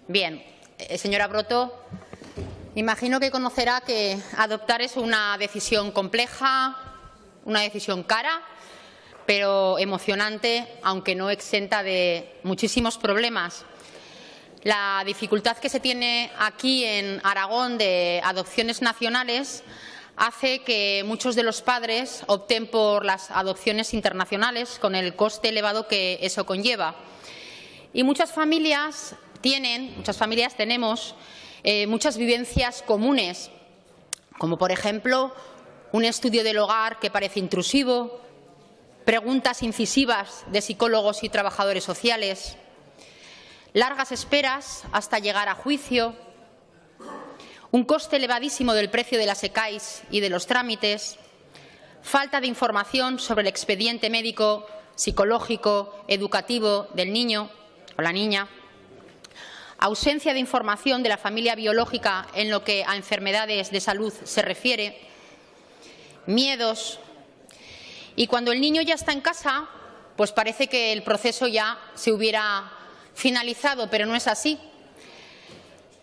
Bien, señora Broto, imagino que conocerá que adoptar es una decisión compleja, una decisión cara, pero emocionante, aunque no exenta de muchísimos problemas. La dificultad que se tiene aquí en Aragón de adopciones nacionales hace que muchos de los padres opten por las adopciones internacionales con el coste elevado que eso conlleva. Y muchas familias tenemos muchas vivencias comunes, como por ejemplo un estudio del hogar que parece intrusivo, preguntas incisivas de psicólogos y trabajadores sociales, largas esperas hasta llegar a juicio, un coste elevadísimo del precio de las ECAIS y de los trámites, falta de información sobre el expediente médico, psicológico, educativo del niño o la niña, ausencia de información de la familia biológica en lo que a enfermedades de salud se refiere, miedos. Y cuando el niño ya está en casa, pues parece que el proceso ya se hubiera finalizado, pero no es así.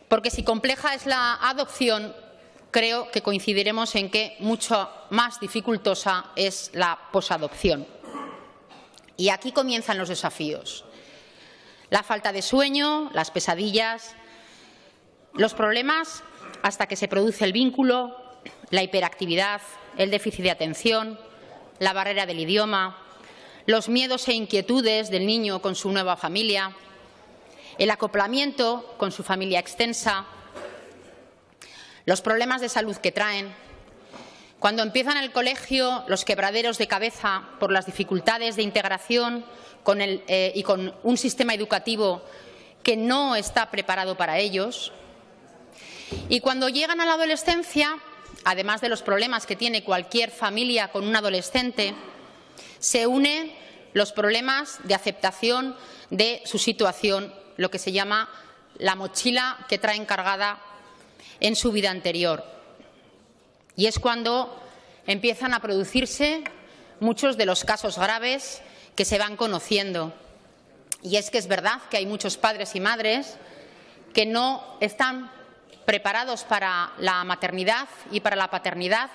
Porque si compleja es la adopción, creo que coincidiremos en que mucho más dificultosa es la posadopción. Y aquí comienzan los desafíos. La falta de sueño, las pesadillas, los problemas hasta que se produce el vínculo, la hiperactividad, el déficit de atención, la barrera del idioma, los miedos e inquietudes del niño con su nueva familia, el acoplamiento con su familia extensa, los problemas de salud que traen. Cuando empiezan el colegio, los quebraderos de cabeza por las dificultades de integración y con un sistema educativo que no está preparado para ellos. Y cuando llegan a la adolescencia, además de los problemas que tiene cualquier familia con un adolescente, se unen los problemas de aceptación de su situación, lo que se llama la mochila que traen cargada en su vida anterior. Y es cuando empiezan a producirse muchos de los casos graves que se van conociendo. Y es que es verdad que hay muchos padres y madres que no están preparados para la maternidad y para la paternidad,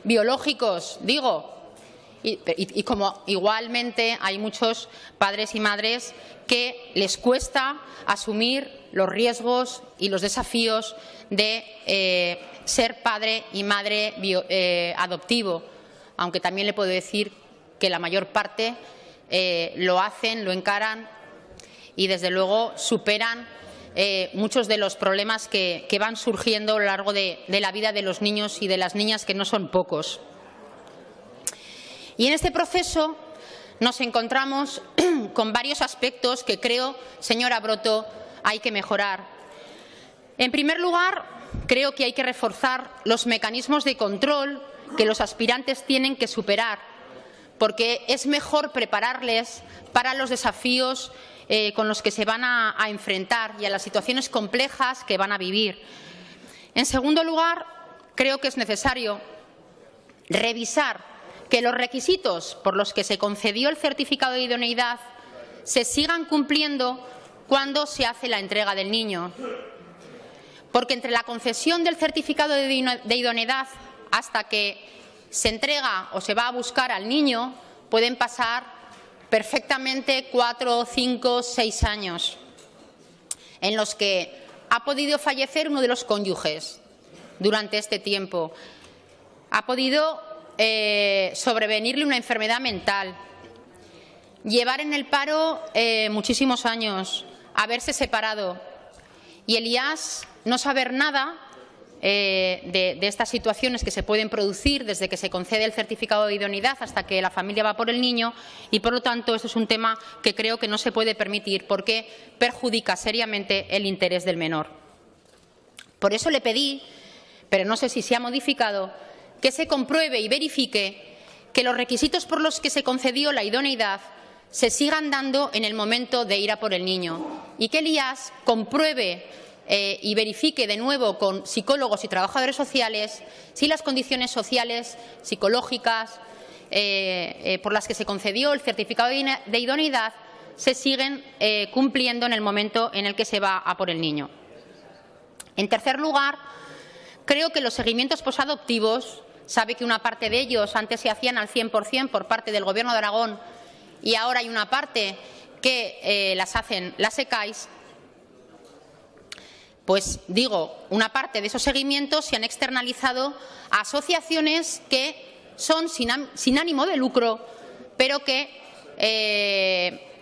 biológicos, digo, y como igualmente hay muchos padres y madres que les cuesta asumir los riesgos y los desafíos de ser padre y madre adoptivo, aunque también le puedo decir que la mayor parte lo hacen, lo encaran y desde luego superan muchos de los problemas que van surgiendo a lo largo de la vida de los niños y de las niñas, que no son pocos. Y en este proceso nos encontramos con varios aspectos que creo, señora Broto, hay que mejorar. En primer lugar, creo que hay que reforzar los mecanismos de control que los aspirantes tienen que superar, porque es mejor prepararles para los desafíos con los que se van a enfrentar y a las situaciones complejas que van a vivir. En segundo lugar, creo que es necesario revisar que los requisitos por los que se concedió el certificado de idoneidad se sigan cumpliendo cuando se hace la entrega del niño. Porque entre la concesión del certificado de idoneidad hasta que se entrega o se va a buscar al niño pueden pasar perfectamente 4, 5, 6 años, en los que ha podido fallecer uno de los cónyuges durante este tiempo, ha podido sobrevenirle una enfermedad mental, llevar en el paro muchísimos años, haberse separado y el IAS no saber nada de estas situaciones que se pueden producir desde que se concede el certificado de idoneidad hasta que la familia va por el niño y, por lo tanto, esto es un tema que creo que no se puede permitir porque perjudica seriamente el interés del menor. Por eso le pedí, pero no sé si se ha modificado, que se compruebe y verifique que los requisitos por los que se concedió la idoneidad se sigan dando en el momento de ir a por el niño y que el IAS compruebe y verifique de nuevo con psicólogos y trabajadores sociales si las condiciones sociales, psicológicas, por las que se concedió el certificado de idoneidad se siguen cumpliendo en el momento en el que se va a por el niño. En tercer lugar, creo que los seguimientos posadoptivos, sabe que una parte de ellos antes se hacían al 100% por parte del Gobierno de Aragón y ahora hay una parte que las hacen las ECAIS, pues digo, una parte de esos seguimientos se han externalizado a asociaciones que son sin ánimo de lucro, pero que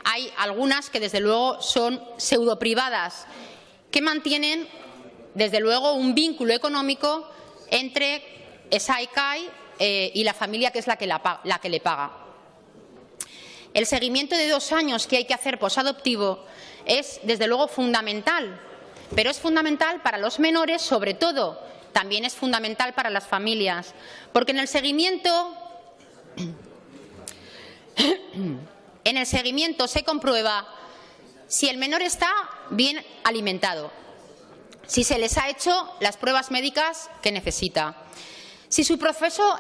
hay algunas que desde luego son pseudoprivadas, que mantienen desde luego un vínculo económico entre esa ECAI y la familia que es la que le paga. El seguimiento de 2 años que hay que hacer posadoptivo es desde luego fundamental, pero es fundamental para los menores, sobre todo, también es fundamental para las familias, porque en el seguimiento se comprueba si el menor está bien alimentado, si se les ha hecho las pruebas médicas que necesita, si su proceso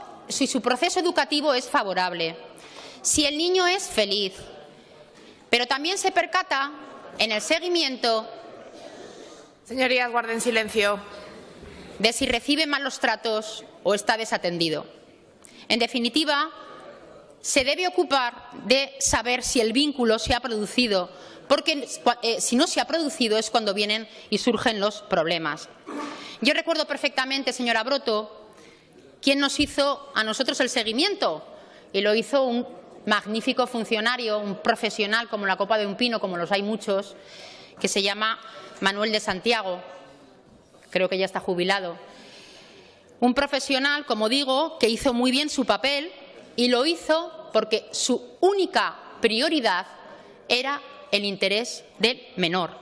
educativo es favorable, si el niño es feliz. Pero también se percata en el seguimiento. Señorías, guarden silencio. De si recibe malos tratos o está desatendido. En definitiva, se debe ocupar de saber si el vínculo se ha producido, porque si no se ha producido es cuando vienen y surgen los problemas. Yo recuerdo perfectamente, señora Broto, quién nos hizo a nosotros el seguimiento, y lo hizo un magnífico funcionario, un profesional como la copa de un pino, como los hay muchos, que se llama Manuel de Santiago. Creo que ya está jubilado. Un profesional, como digo, que hizo muy bien su papel y lo hizo porque su única prioridad era el interés del menor,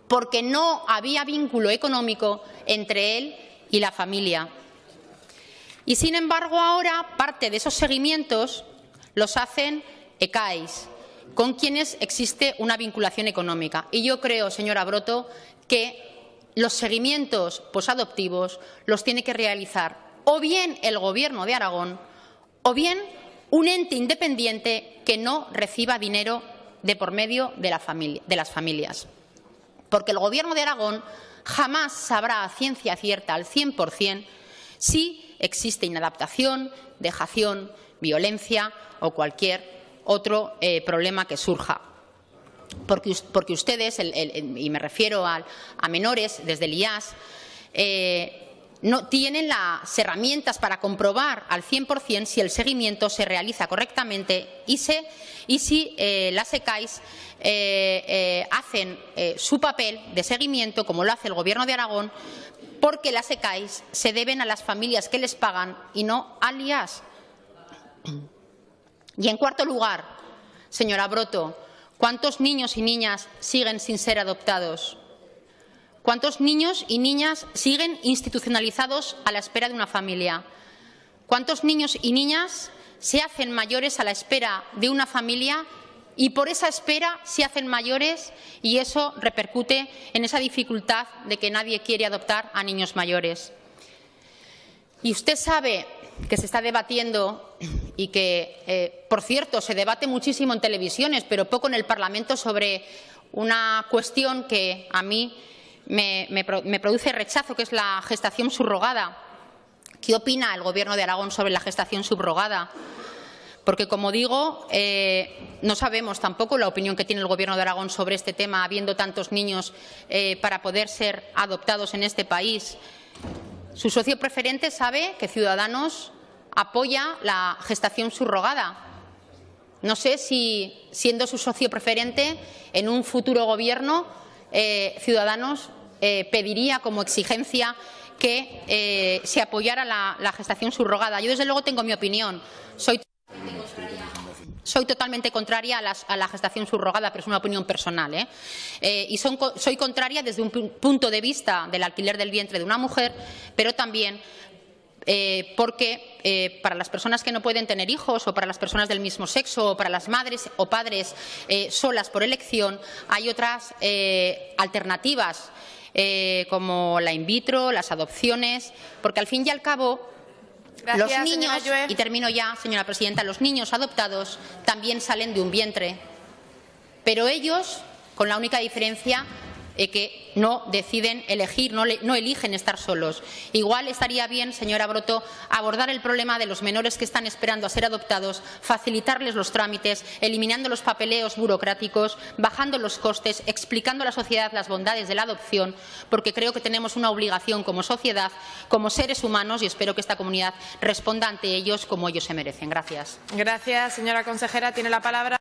porque no había vínculo económico entre él y la familia. Y, sin embargo, ahora parte de esos seguimientos los hacen ECAIS, con quienes existe una vinculación económica. Y yo creo, señora Broto, que los seguimientos posadoptivos los tiene que realizar o bien el Gobierno de Aragón o bien un ente independiente que no reciba dinero de por medio de las familias. Porque el Gobierno de Aragón jamás sabrá a ciencia cierta al 100% si existe inadaptación, dejación, violencia o cualquier otro problema que surja. Porque ustedes, y me refiero a menores desde el IAS, no tienen las herramientas para comprobar al 100% si el seguimiento se realiza correctamente y si las ECAIS hacen su papel de seguimiento, como lo hace el Gobierno de Aragón, porque las ECAIS se deben a las familias que les pagan y no al IAS. Y, en cuarto lugar, señora Broto, ¿cuántos niños y niñas siguen sin ser adoptados? ¿Cuántos niños y niñas siguen institucionalizados a la espera de una familia? ¿Cuántos niños y niñas se hacen mayores a la espera de una familia y por esa espera se hacen mayores y eso repercute en esa dificultad de que nadie quiere adoptar a niños mayores? Y usted sabe que se está debatiendo y que, por cierto, se debate muchísimo en televisiones, pero poco en el Parlamento, sobre una cuestión que a mí me produce rechazo, que es la gestación subrogada. ¿Qué opina el Gobierno de Aragón sobre la gestación subrogada? Porque, como digo, no sabemos tampoco la opinión que tiene el Gobierno de Aragón sobre este tema, habiendo tantos niños para poder ser adoptados en este país. Su socio preferente sabe que Ciudadanos apoya la gestación subrogada. No sé si, siendo su socio preferente, en un futuro Gobierno, Ciudadanos pediría como exigencia que se apoyara la gestación subrogada. Yo, desde luego, tengo mi opinión. Soy totalmente contraria a la gestación subrogada, pero es una opinión personal, y soy contraria desde un punto de vista del alquiler del vientre de una mujer, pero también porque para las personas que no pueden tener hijos, o para las personas del mismo sexo, o para las madres o padres solas por elección, hay otras alternativas, como la in vitro, las adopciones, porque al fin y al cabo Gracias, los niños, señora y termino ya, señora presidenta, los niños adoptados también salen de un vientre. Pero ellos, con la única diferencia que no deciden elegir, no eligen estar solos. Igual estaría bien, señora Broto, abordar el problema de los menores que están esperando a ser adoptados, facilitarles los trámites, eliminando los papeleos burocráticos, bajando los costes, explicando a la sociedad las bondades de la adopción, porque creo que tenemos una obligación como sociedad, como seres humanos, y espero que esta comunidad responda ante ellos como ellos se merecen. Gracias. Gracias, señora consejera. Tiene la palabra.